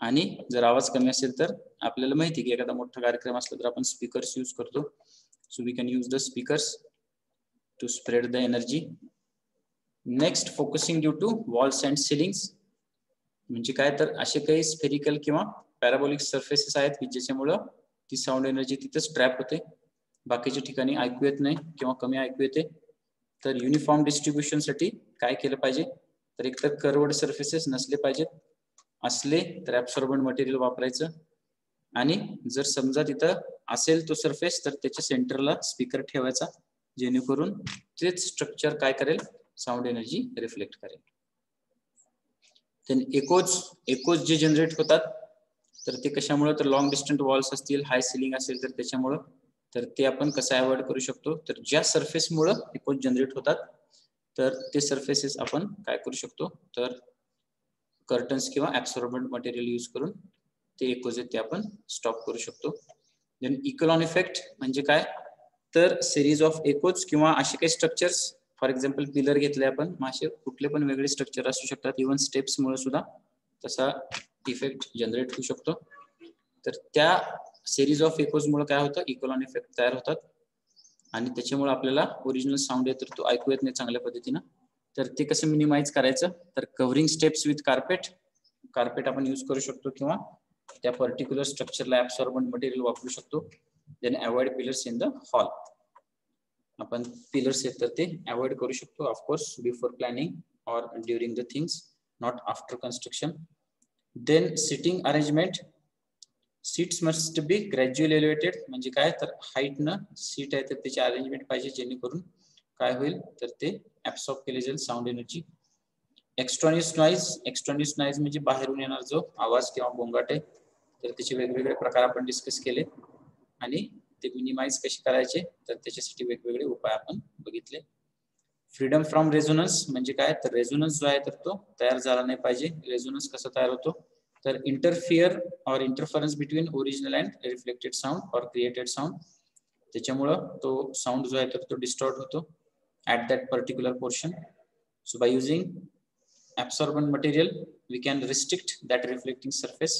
आणि जर आवाज कमी असेल तर आपल्याला माहिती की एखादा मोठा कार्यक्रम असला तर आपण स्पीकर्स यूज करतो. So we can use the speakers to spread the energy. Next focusing due to walls and ceilings. म्हणजे काय तर असे काही स्फेरिकल किंवा पॅराबॉलिक सरफेसेस आहेत की ज्याच्यामुळं ती साऊंड एनर्जी तिथंच ट्रॅप होते, बाकीच्या ठिकाणी ऐकू येत नाही किंवा कमी ऐकू येते. तर युनिफॉर्म डिस्ट्रीब्युशन साठी काय केलं पाहिजे तर एकतर कर्वड सरफेसेस नसले पाहिजेत, असले तर ऍब्सॉर्बंट मटेरियल वापरायचं. आणि जर समजा तिथं असेल तो सरफेस तर त्याच्या सेंटरला स्पीकर ठेवायचा जेणेकरून तेच स्ट्रक्चर काय करेल साऊंड एनर्जी रिफ्लेक्ट करेल. देन एकोज जे जनरेट होतात तर ते कशामुळे तर लॉंग डिस्टन्स वॉल्स असतील, हाय सिलिंग असेल तर त्याच्यामुळं. तर ते आपण कसं अवॉइड करू शकतो तर ज्या सरफेसमुळे एकोज जनरेट होतात तर ते सरफेसेस आपण काय करू शकतो तर कर्टन्स किंवा ऍब्सॉर्बंट मटेरियल यूज करून ते एकोज आहेत ते आपण स्टॉप करू शकतो. देन इकोलॉन इफेक्ट म्हणजे काय तर सिरीज ऑफ एकोज किंवा असे काही स्ट्रक्चर्स, फॉर एक्झाम्पल पिलर घेतले आपण, असे कुठले पण वेगळे स्ट्रक्चर असू शकतात. इव्हन स्टेप्समुळे सुद्धा तसा इफेक्ट जनरेट होऊ शकतो. तर त्या सिरीज ऑफ एकोजमुळे काय होतं इकोलॉन इफेक्ट तयार होतात आणि त्याच्यामुळे आपल्याला ओरिजिनल साऊंड आहे तर तो ऐकू येत नाही चांगल्या पद्धतीनं. तर ते कसं मिनिमाइज करायचं तर covering steps with carpet carpet आपण यूज करू शकतो किंवा त्या पर्टिक्युलर स्ट्रक्चरला ऍब्सॉर्बंट मटेरियल वापरू शकतो. Then avoid pillars in the hall. आपण पिलर्स आहेत तर ते अवॉइड करू शकतो ऑफकोर्स बिफोर प्लॅनिंग और during the things, not after construction. Then sitting arrangement. Seats must be gradually elevated. म्हणजे काय तर हाईट न सीट आहे तर त्याची अरेंजमेंट पाहिजे, जेणेकरून काय होईल तर ते ऍब्सॉर्ब केले जाईल sound energy. Extraneous noise. Extraneous noise म्हणजे बाहेरून येणार जो आवाज किंवा गोंगाट आहे, तर त्याचे वेगवेगळे प्रकार आपण डिस्कस केले आणि ते मिनिमाइज कसे करायचे तर त्याच्यासाठी वेगवेगळे उपाय आपण बघितले. फ्रीडम फ्रॉम रेझोनन्स म्हणजे काय तर रेझोनन्स जो आहे तर तो तयार झाला नाही पाहिजे. रेझोनन्स कसा तयार होतो तर इंटरफिअर और interference between original and reflected sound और क्रिएटेड साऊंड. त्याच्यामुळं तो साऊंड जो आहे तर तो डिस्टॉर्ट होतो at that particular portion. So by using absorbent material we can restrict that reflecting surface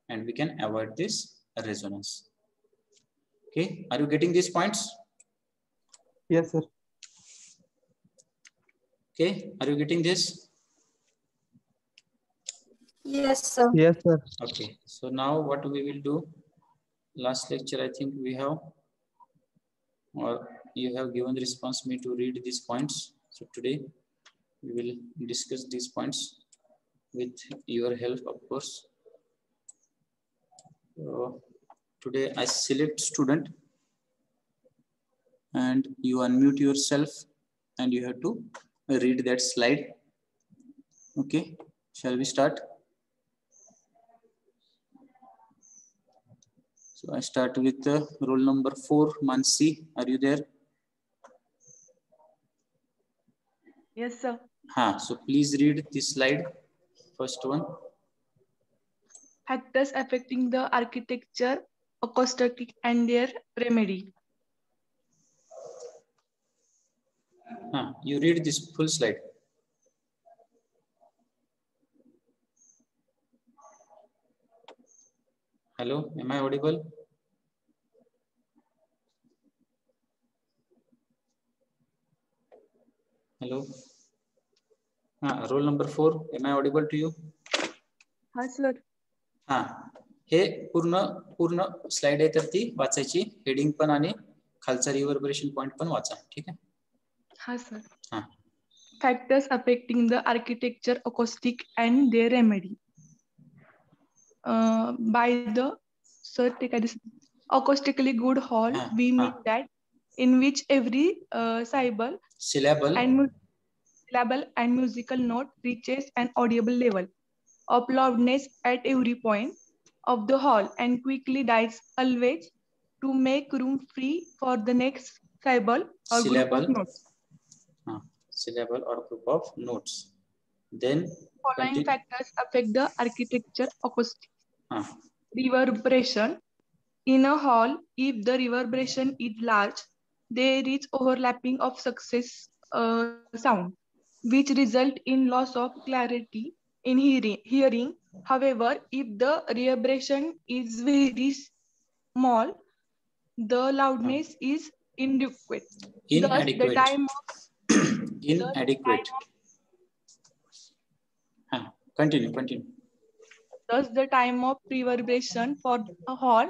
and we can avoid this resonance. Okay, are you getting these points? Yes, sir. Okay, are you getting this? Yes, sir. Yes, sir. Okay, so now what we will do, last lecture I think we have, or you have given the response me to read these points. So today we will discuss these points with your help, of course. Today I select student and you unmute yourself and you have to read that slide. Okay, shall we start? So I start with roll number 4, Mansi. Are you there? Yes, sir. So please read this slide. First one. Factors affecting the architecture, acoustic, and their remedy. You read this full slide. Hello, am I audible? Hello. Roll number 4, am I audible to you? हा sir. हे पूर्ण slide आहे तर ती वाचायची, heading पण आणि खालचा reverberation point पण वाचा. ठीक आहे? हा sir. Factors affecting the architecture, acoustic, and their remedy. By the acoustically good hall, we mean that in which every syllable and musical note reaches an audible level of loudness at every point of the hall and quickly dies always to make room free for the next syllable or group of notes. Syllable or group of notes. Then following factors affect the architecture acoustic. Reverberation. In a hall, if the reverberation is large, there is overlapping of sound, which result in loss of clarity in hearing. However, if the reverberation is very small, the loudness is inadequate. Thus, the time Continue. Thus, the time of reverberation for a hall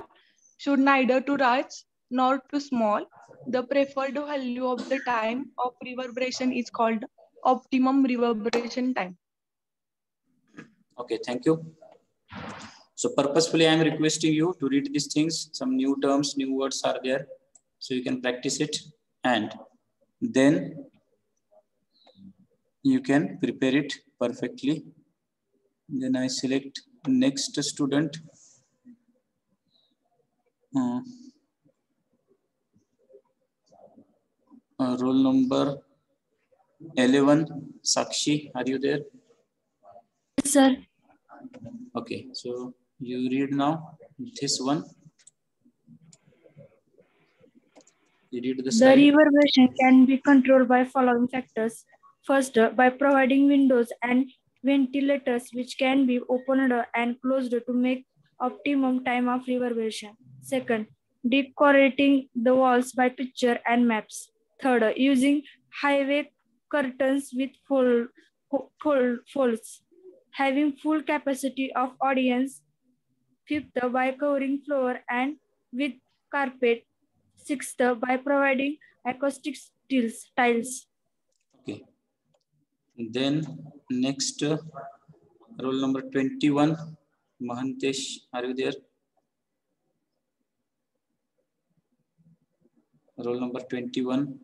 should neither too large nor too small. The preferred value of the time of reverberation is called optimum reverberation time. Okay, thank you. So purposefully I am requesting you to read these things. Some new terms, new words are there, so you can practice it and then you can prepare it perfectly. Then I select next student. Roll number 11, Sakshi, are you there? Yes, sir. Okay, so you read now this one. You read the slide. The reverberation can be controlled by following factors. First, by providing windows and ventilators which can be opened and closed to make optimum time of reverberation. Second, decorating the walls by picture and maps. Third, using highway curtains with folds having full capacity of audience. Fifth, by covering floor and with carpet. Sixth, by providing acoustic tiles. Okay. Then next, roll number 21, Mahantesh, are you there? Roll number 21.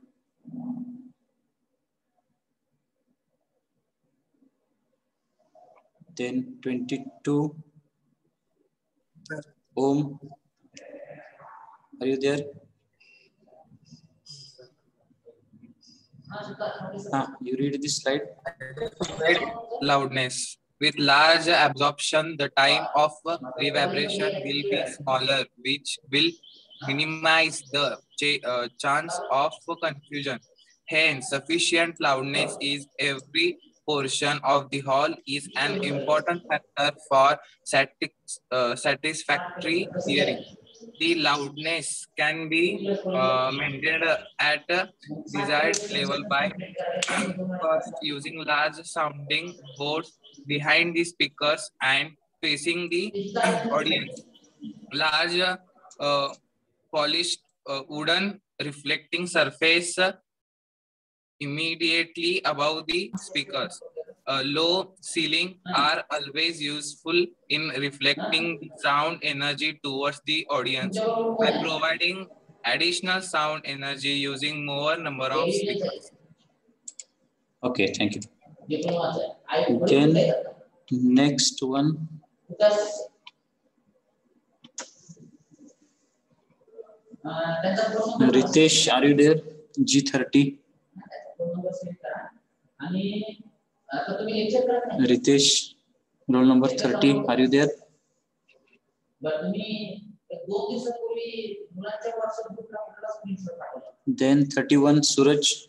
Then 22. Om, are you there? You read this slide. Loudness. With large absorption, the time of reverberation will be smaller, which will minimize the chance of confusion. Hence, sufficient loudness is every portion of the hall is an important factor for satisfactory hearing. The loudness can be maintained at a desired level by first using large sounding boards behind the speakers and facing the audience. Large polished wooden reflecting surface immediately above the speakers. A low ceiling are always useful in reflecting the sound energy towards the audience by providing additional sound energy using more number of speakers. Okay, thank you. Then next one. Ritesh, are you there? G30. Ritesh, roll number 30, are you there? Then 31, Suraj.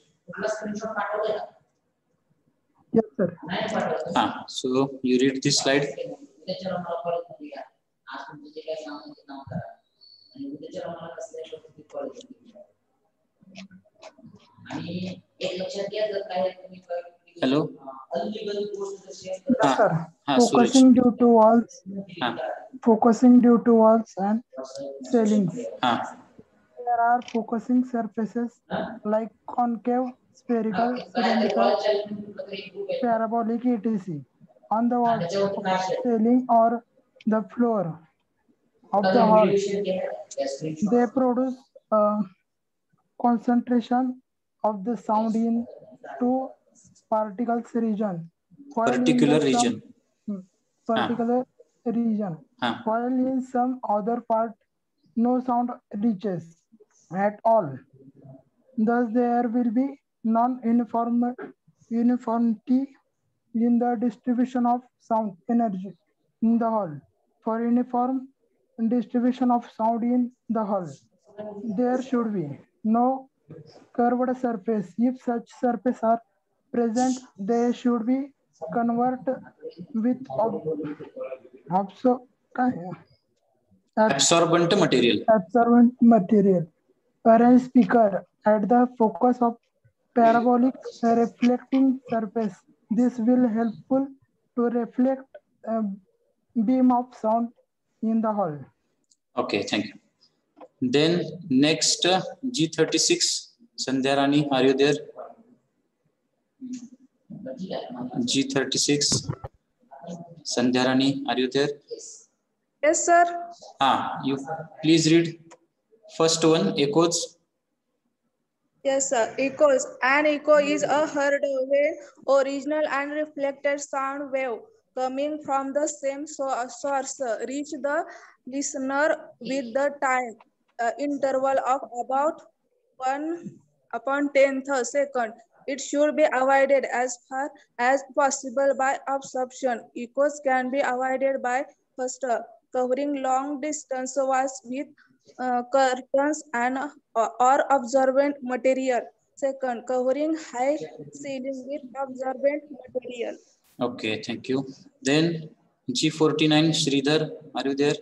Yes, sir. So you read this slide. Hello. Yes, sir. Focusing due to walls. Focusing due to walls and ceilings. There are focusing surfaces like concave, spherical, cylindrical, parabolic, etc. on the walls of ceiling or the floor of the hall. They produce a concentration of the sound in two particles region. Particular region. Particular region. While in some other part, no sound reaches at all. Thus, there will be uniformity in the distribution of sound energy in the hall. For uniform distribution of sound in the hall, there should be no curved surface. If such surfaces are present, they should be converted with absorbent material. Absorbent material. Arrange speaker at the focus of parabolic reflecting surface. This will helpful to reflect a beam of sound in the hall. Okay, thank you. Then next, G36, Sandhya Rani, are you there? G36, Sandhya Rani, are you there? Yes, sir. You please read first one, echoes. Yes, sir. Echoes. An echo is a heard when original and reflected sound wave coming from the same source reach the listener with the time interval of about 1/10th second. It should be avoided as far as possible by absorption. Echoes can be avoided by first covering long distance walls with curtains and or absorbent material. Second, covering high ceiling with absorbent material. Okay, thank you. Then G49, Sridhar, are you there?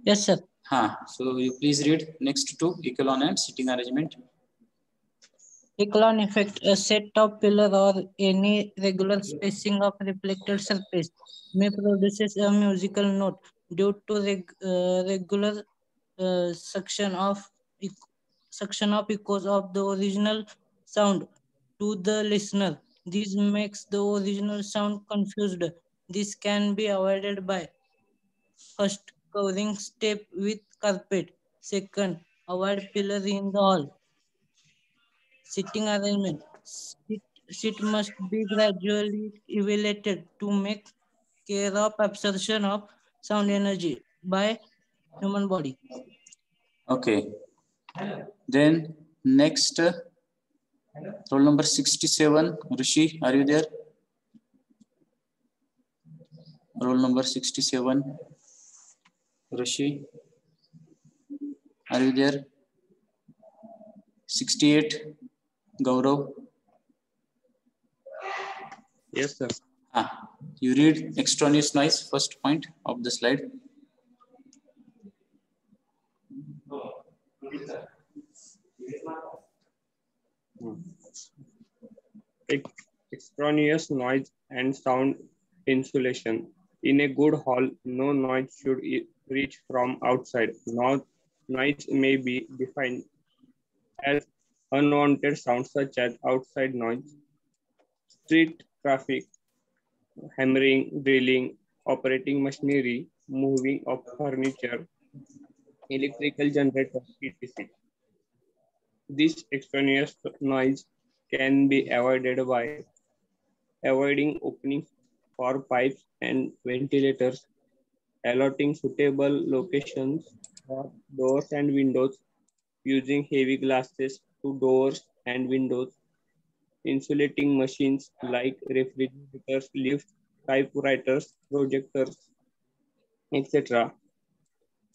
Yes, sir. So you please read next to echelon and sitting arrangement. Echelon effect, a set of pillar or any regular spacing of reflected surface may produce a musical note due to regular suction of echoes of the original sound to the listener. This makes the original sound confused. This can be avoided by first covering step with carpet. Second, avoid pillar in the hall. Sitting arrangement. Seat must be gradually elevated to make care of absorption of sound energy by human body. Okay. Then next, roll number 67. Rishi, are you there? Roll number 67. Rishi, are you there? 68. Gaurav. Yes, sir. You read extraneous noise, first point of the slide. Extraneous noise and sound insulation. In a good hall, no noise should reach from outside. Noise may be defined as unwanted sounds such as outside noise, street traffic, hammering, drilling, operating machinery, moving of furniture, electrical generators, etc. This extraneous noise can be avoided by avoiding openings for pipes and ventilators, allotting suitable locations for doors and windows, using heavy glasses to doors and windows, insulating machines like refrigerators, lifts, typewriters, projectors, etc.,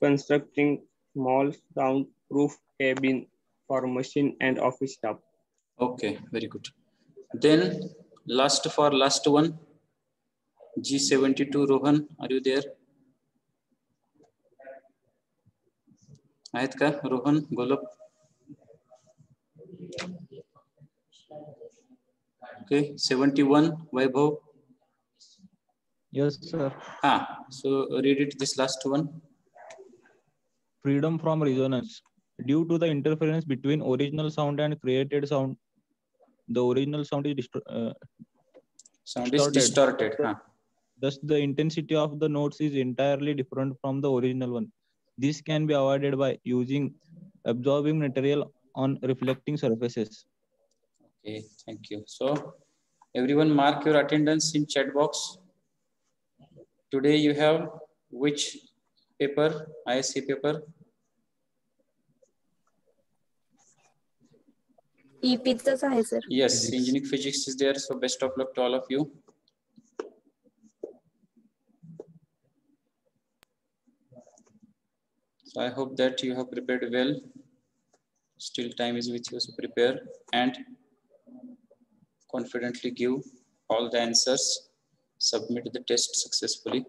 constructing small soundproof cabin for machine and office staff. Okay, very good. Then last one, G72 Rohan, are you there? आहेत का Rohan Golap? Okay, 71 Vaibhav. Yes, sir. So read it, this last one. Freedom from resonance. Due to the interference between original sound and created sound, the original sound is distorted. Thus, the intensity of the notes is entirely different from the original one. This can be avoided by using absorbing material on reflecting surfaces. Okay, thank you. So, everyone mark your attendance in chat box. Today you have which paper? ISC paper? EP-च आहे sir. Yes, engineering physics is there. So best of luck to all of you. So I hope that you have prepared well. Still time is with you, so prepare and confidently give all the answers. Submit the test successfully.